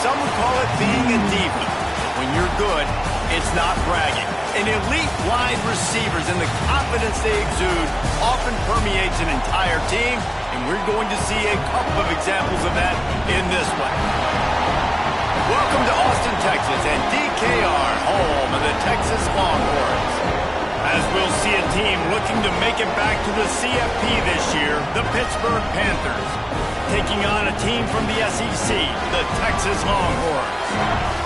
some would call it being a diva. When you're good, it's not bragging. And elite wide receivers and the confidence they exude often permeates an entire team, and we're going to see a couple of examples of that in this one. Welcome to Austin, Texas, and DKR, home of the Texas Longhorns. As we'll see a team looking to make it back to the CFP this year, the Pittsburgh Panthers, taking on a team from the SEC, the Texas Longhorns.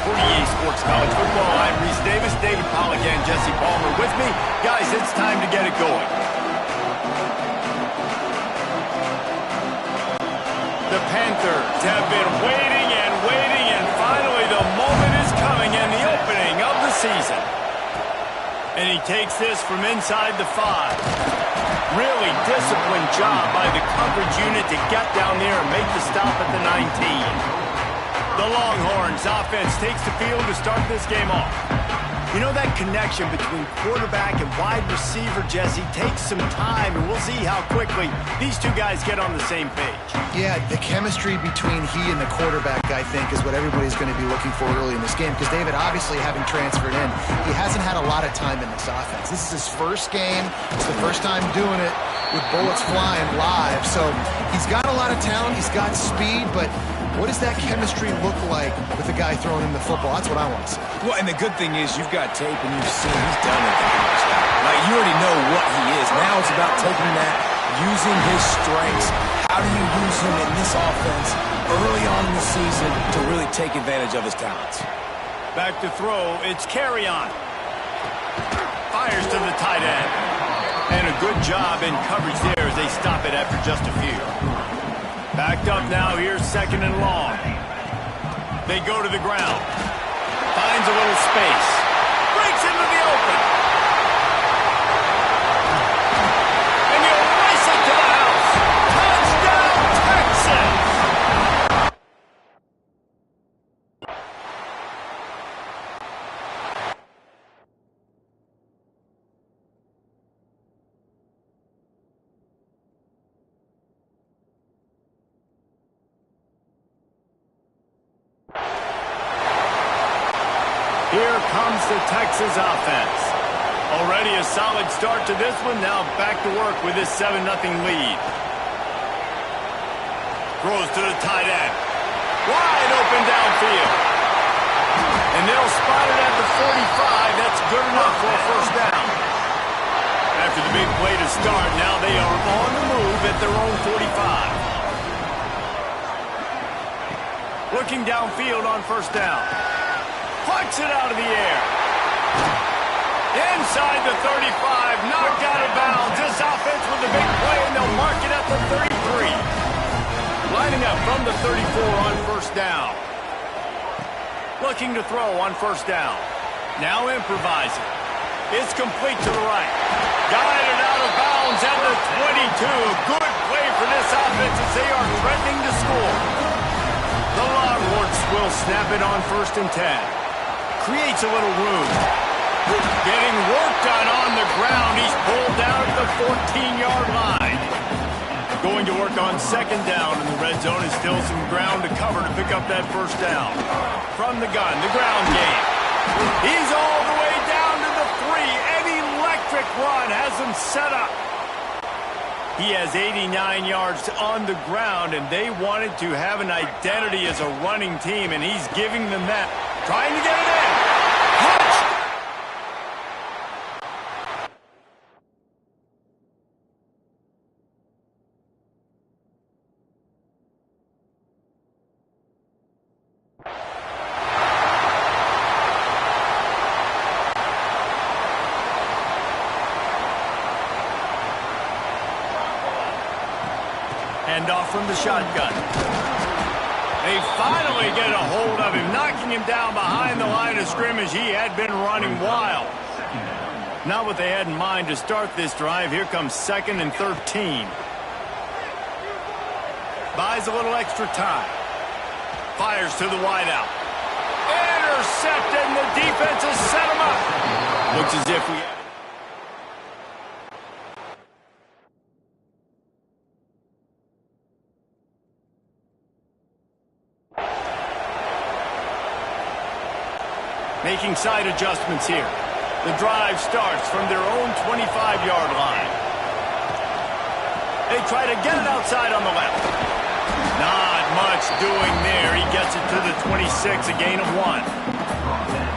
For EA Sports College Football, I'm Reese Davis, David Pollack, and Jesse Palmer with me. Guys, it's time to get it going. The Panthers have been waiting and waiting, and finally the moment is coming in the opening of the season. And he takes this from inside the 5. Really disciplined job by the coverage unit to get down there and make the stop at the 19. The Longhorns offense takes the field to start this game off. You know, that connection between quarterback and wide receiver, Jesse, takes some time, and we'll see how quickly these two guys get on the same page. Yeah, the chemistry between he and the quarterback, I think, is what everybody's going to be looking for early in this game, because David, obviously, having transferred in, he hasn't had a lot of time in this offense. This is his first game. It's the first time doing it with bullets flying live, so he's got a lot of talent. He's got speed, but what does that chemistry look like with the guy throwing him the football? That's what I want to see. Well, and the good thing is you've got tape and you've seen he's done it. Like, you already know what he is. Now it's about taking that, using his strengths. How do you use him in this offense early on in the season to really take advantage of his talents? Back to throw, it's Carry-On. Fires to the tight end. And a good job in coverage there as they stop it after just a few. Backed up now, here's 2nd and long. They go to the ground. Finds a little space. Breaks into the open. And he'll race it to the house. Touchdown, Texas! Here comes the Texas offense. Already a solid start to this one. Now back to work with this 7-0 lead. Throws to the tight end. Wide open downfield. And they'll spot it at the 45. That's good enough for a first down. After the big play to start, now they are on the move at their own 45. Looking downfield on first down. Plucks it out of the air. Inside the 35, knocked out of bounds. This offense with a big play, and they'll mark it at the 33. Lining up from the 34 on first down. Looking to throw on first down. Now improvising. It's complete to the right. Guided out of bounds at the 22. Good play for this offense as they are threatening to score. The Longhorns will snap it on 1st and 10. Creates a little room. Getting work done on the ground. He's pulled down at the 14-yard line. Going to work on 2nd down in the red zone. Is still some ground to cover to pick up that first down. From the gun, the ground game. He's all the way down to the 3. An electric run has him set up. He has 89 yards on the ground, and they wanted to have an identity as a running team, and he's giving them that. Trying to get it in. Touchdown! Handoff from the shotgun. They finally get a hold of him, knocking him down behind the line of scrimmage. He had been running wild. Not what they had in mind to start this drive. Here comes 2nd and 13. Buys a little extra time. Fires to the wideout. Intercepted, and the defense has set him up. Looks as if we... Making side adjustments here. The drive starts from their own 25-yard line. They try to get it outside on the left. Not much doing there. He gets it to the 26, a gain of 1.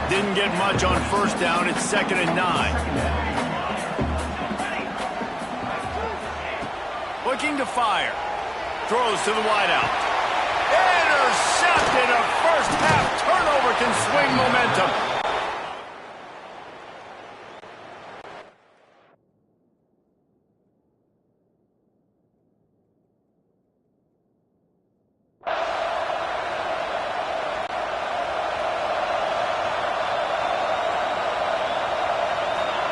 Didn't get much on first down. It's 2nd and 9. Looking to fire. Throws to the wideout. Intercepted. A first-half turnover can swing momentum.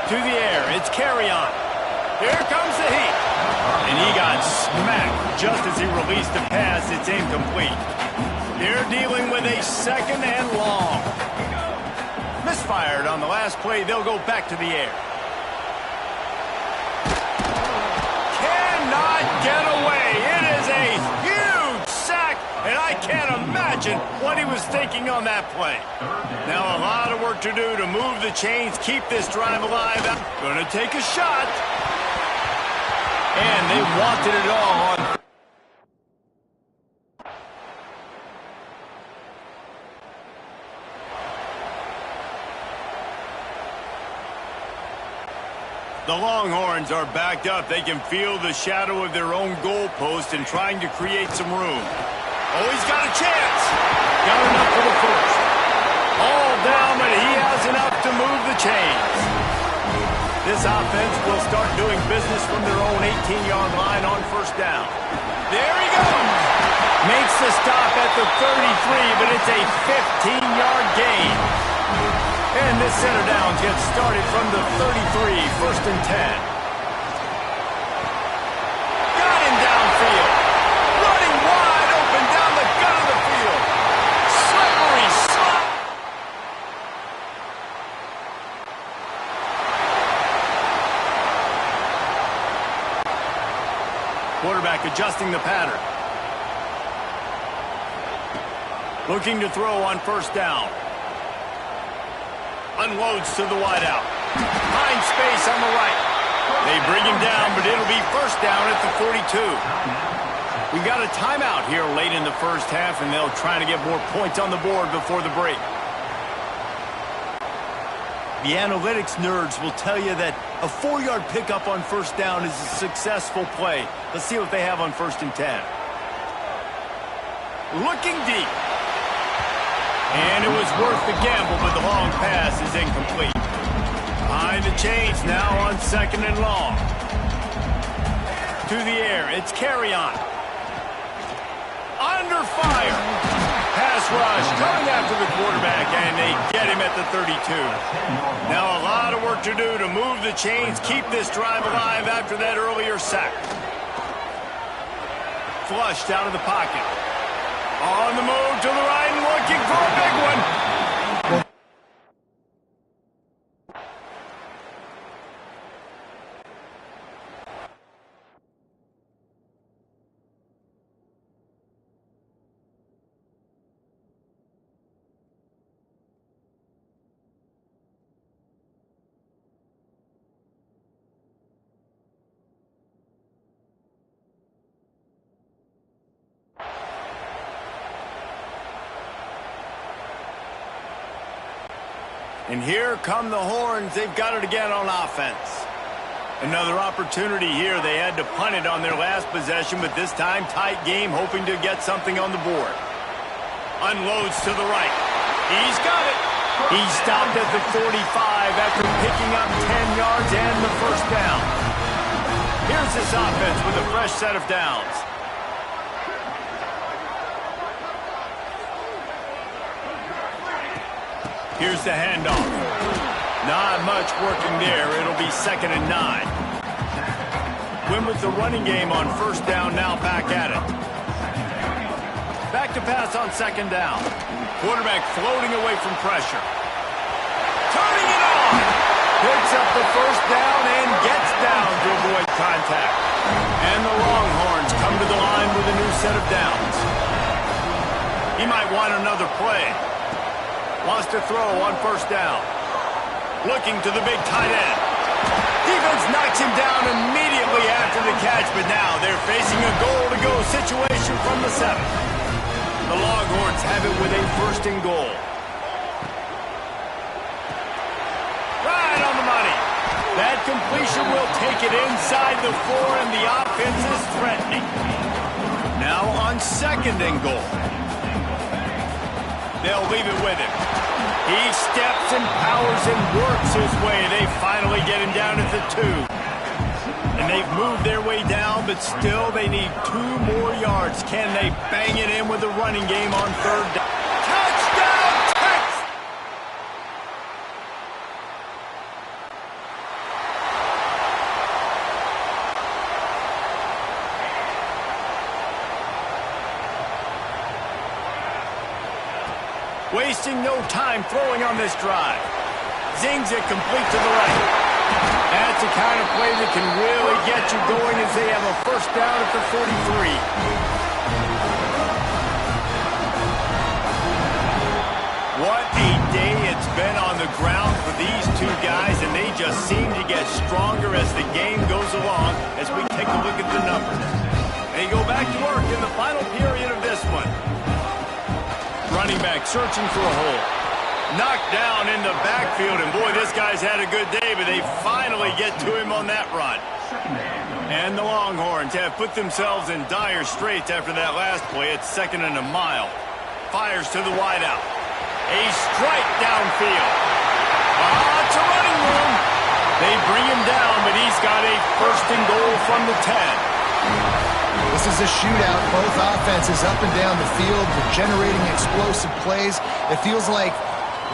To the air, it's carry on. Here comes the heat. And he got smacked just as he released the pass. It's incomplete. They're dealing with a 2nd and long. Misfired on the last play. They'll go back to the air. Cannot get away. It is a huge sack, and I can't imagine what he was thinking on that play. Now a lot of work to do to move the chains, keep this drive alive. Gonna take a shot. And they wanted it all on. The Longhorns are backed up. They can feel the shadow of their own goalpost and trying to create some room. Oh, he's got a chance. Got enough for the first. All down, but he has enough to move the chains. This offense will start doing business from their own 18-yard line on first down. There he goes. Makes the stop at the 33, but it's a 15-yard gain. And this set of downs gets started from the 33, 1st and 10. Got him downfield. Running wide open down the gut of the field. Slippery slide. Quarterback adjusting the pattern. Looking to throw on first down. Unloads to the wideout. Finds space on the right. They bring him down, but it'll be first down at the 42. We got a timeout here late in the first half, and they'll try to get more points on the board before the break. The analytics nerds will tell you that a 4-yard pickup on first down is a successful play. Let's see what they have on 1st and 10. Looking deep. And it was worth the gamble, but the long pass is incomplete. Behind the chains now on 2nd and long. To the air, it's carry on. Under fire. Pass rush coming after the quarterback, and they get him at the 32. Now a lot of work to do to move the chains, keep this drive alive after that earlier sack. Flushed out of the pocket. On the move to the right and looking for a big one. And here come the Horns. They've got it again on offense. Another opportunity here. They had to punt it on their last possession, but this time tight game, hoping to get something on the board. Unloads to the right. He's got it. He stopped at the 45 after picking up 10 yards and the first down. Here's this offense with a fresh set of downs. Here's the handoff. Not much working there. It'll be 2nd and 9. Win with the running game on first down, now back at it. Back to pass on 2nd down. Quarterback floating away from pressure. Turning it on. Picks up the first down and gets down to avoid contact. And the Longhorns come to the line with a new set of downs. He might want another play. Wants to throw on first down. Looking to the big tight end. Defense knocks him down immediately after the catch, but now they're facing a goal-to-go situation from the 7. The Longhorns have it with a 1st and goal. Right on the money. That completion will take it inside the 4, and the offense is threatening. Now on 2nd and goal. They'll leave it with him. He steps and powers and works his way. They finally get him down at the 2. And they've moved their way down, but still they need 2 more yards. Can they bang it in with the running game on 3rd down? Touchdown, Texas! Wasting no time throwing on this drive. Zings it complete to the right. That's the kind of play that can really get you going as they have a 1st down at the 43. What a day it's been on the ground for these 2 guys, and they just seem to get stronger as the game goes along as we take a look at the numbers. They go back to work in the final period of this one. Running back searching for a hole. Knocked down in the backfield, and boy, this guy's had a good day, but they finally get to him on that run. And the Longhorns have put themselves in dire straits after that last play. It's 2nd and a mile. Fires to the wideout. A strike downfield. Lots of running room. They bring him down, but he's got a 1st and goal from the 10. This is a shootout. Both offenses up and down the field. They're generating explosive plays. It feels like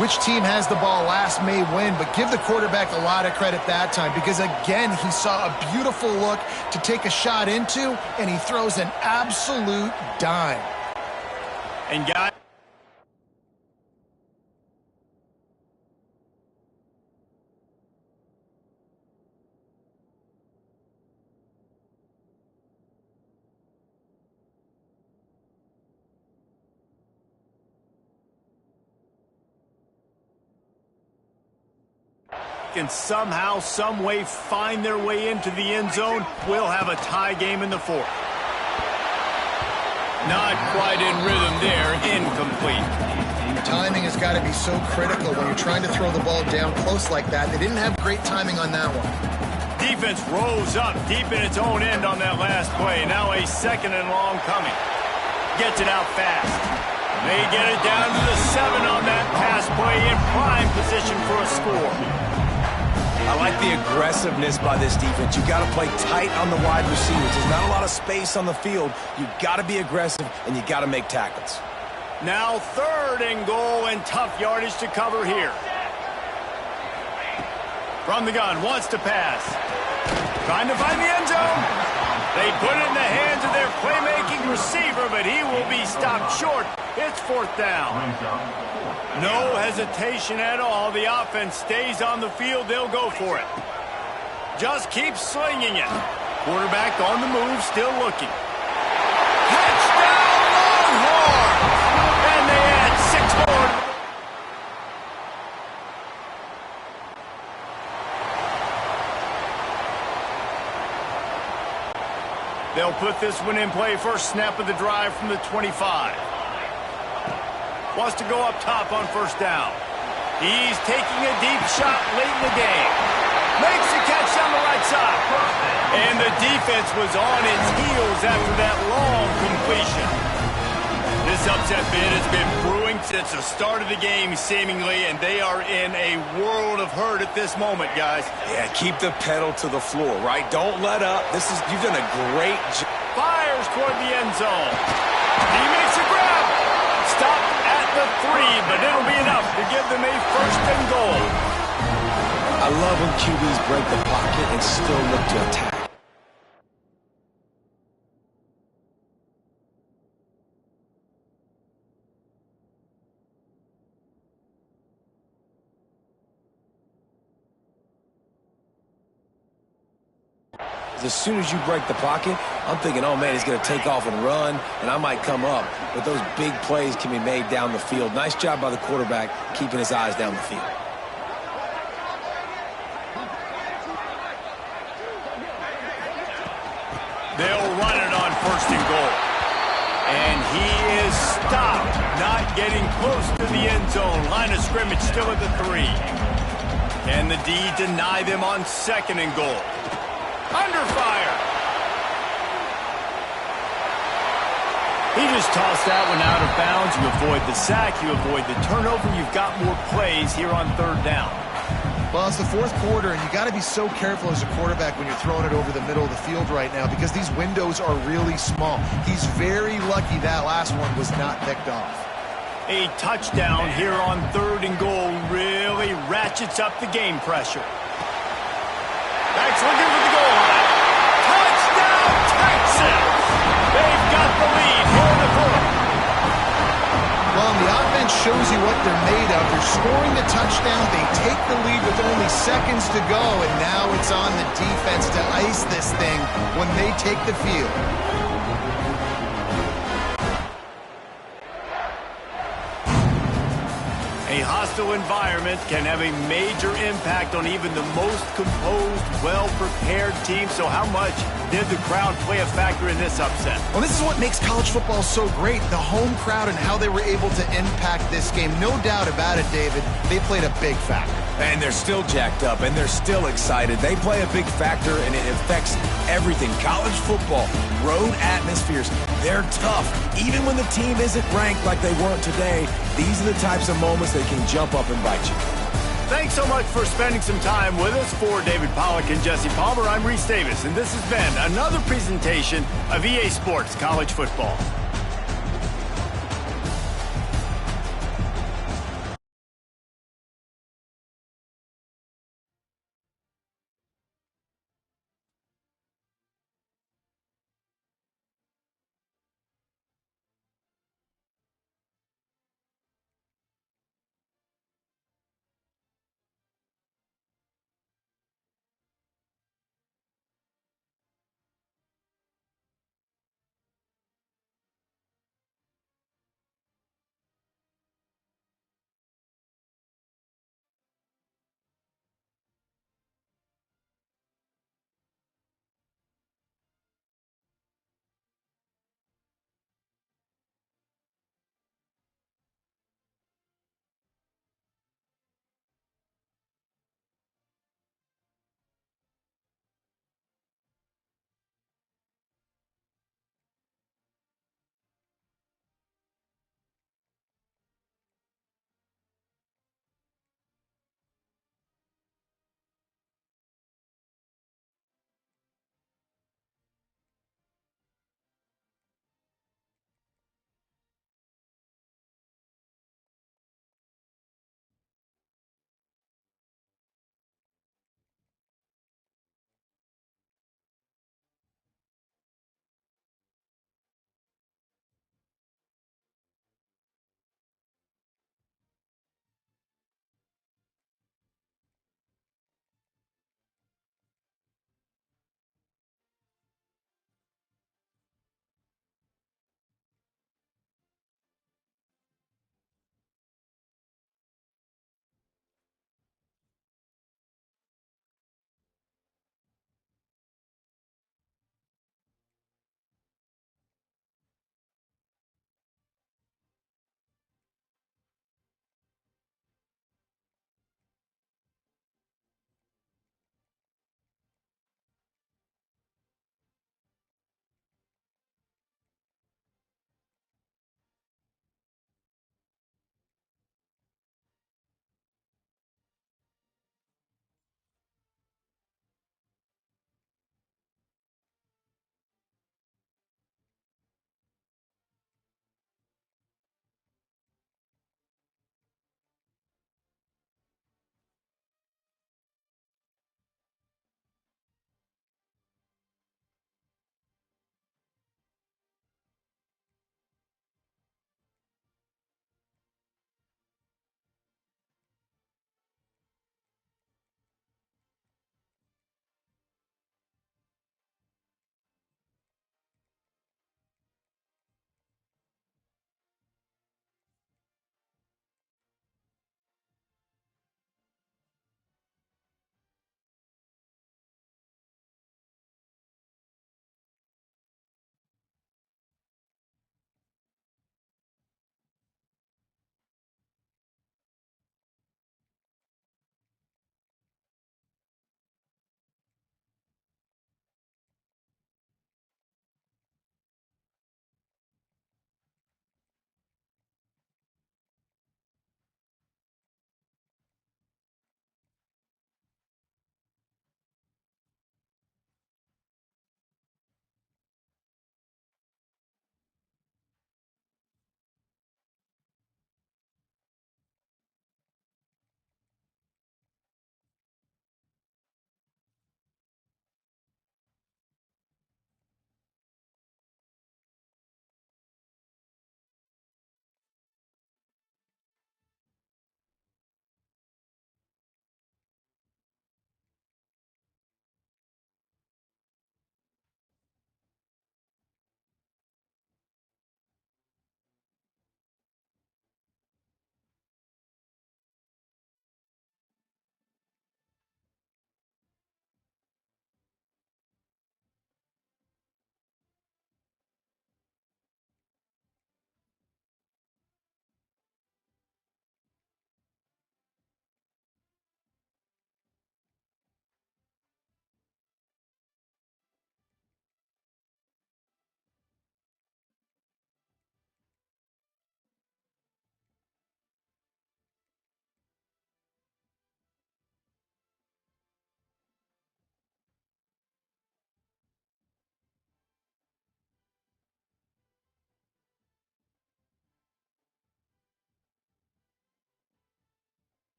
which team has the ball last may win, but give the quarterback a lot of credit that time because, again, he saw a beautiful look to take a shot into, and he throws an absolute dime. And guys, can somehow, some way find their way into the end zone, we'll have a tie game in the 4th. Not quite in rhythm there, incomplete. Timing has got to be so critical when you're trying to throw the ball down close like that. They didn't have great timing on that one. Defense rose up deep in its own end on that last play. Now a 2nd and long coming. Gets it out fast. They get it down to the 7 on that pass play in prime position for a score. I like the aggressiveness by this defense. You got to play tight on the wide receivers. There's not a lot of space on the field. You got to be aggressive, and you got to make tackles. Now 3rd and goal, and tough yardage to cover here. From the gun, wants to pass. Trying to find the end zone. They put it in the hands of their playmaking receiver, but he will be stopped short. It's 4th down. No hesitation at all. The offense stays on the field. They'll go for it. Just keep slinging it. Quarterback on the move, still looking. Touchdown, Longhorns! And they add 6 more. They'll put this one in play. First snap of the drive from the 25. Wants to go up top on first down. He's taking a deep shot late in the game. Makes the catch down the right side. And the defense was on its heels after that long completion. This upset bid has been brewing since the start of the game, seemingly, and they are in a world of hurt at this moment, guys. Yeah, keep the pedal to the floor, right? Don't let up. You've done a great job. Fires toward the end zone. He makes a grab. Stopped at the 3, but it'll be enough to give them a 1st and goal. I love when QBs break the pocket and still look to attack. as soon as you break the pocket, I'm thinking, oh, man, he's going to take off and run, and I might come up. But those big plays can be made down the field. Nice job by the quarterback keeping his eyes down the field. They'll run it on 1st and goal. And he is stopped, not getting close to the end zone. Line of scrimmage still at the 3. Can the D deny them on 2nd and goal? Under fire. He just tossed that one out of bounds. You avoid the sack, you avoid the turnover. You've got more plays here on 3rd down. Well, it's the 4th quarter, and you got to be so careful as a quarterback when you're throwing it over the middle of the field right now because these windows are really small. He's very lucky that last one was not picked off. A touchdown here on 3rd and goal really ratchets up the game pressure. Backs looking for the goal line. Touchdown, Texas! They've got the lead here in the 4th. Well, the offense shows you what they're made of. They're scoring the touchdown. They take the lead with only seconds to go, and now it's on the defense to ice this thing when they take the field. A hostile environment can have a major impact on even the most composed, well-prepared team. So how much did the crowd play a factor in this upset? Well, this is what makes college football so great, the home crowd and how they were able to impact this game. No doubt about it, David. They played a big factor. And they're still jacked up, and they're still excited. They play a big factor, and it affects everything. College football, road atmospheres, they're tough. Even when the team isn't ranked like they weren't today, these are the types of moments that can jump up and bite you. Thanks so much for spending some time with us. For David Pollack and Jesse Palmer, I'm Reese Davis, and this has been another presentation of EA Sports College Football.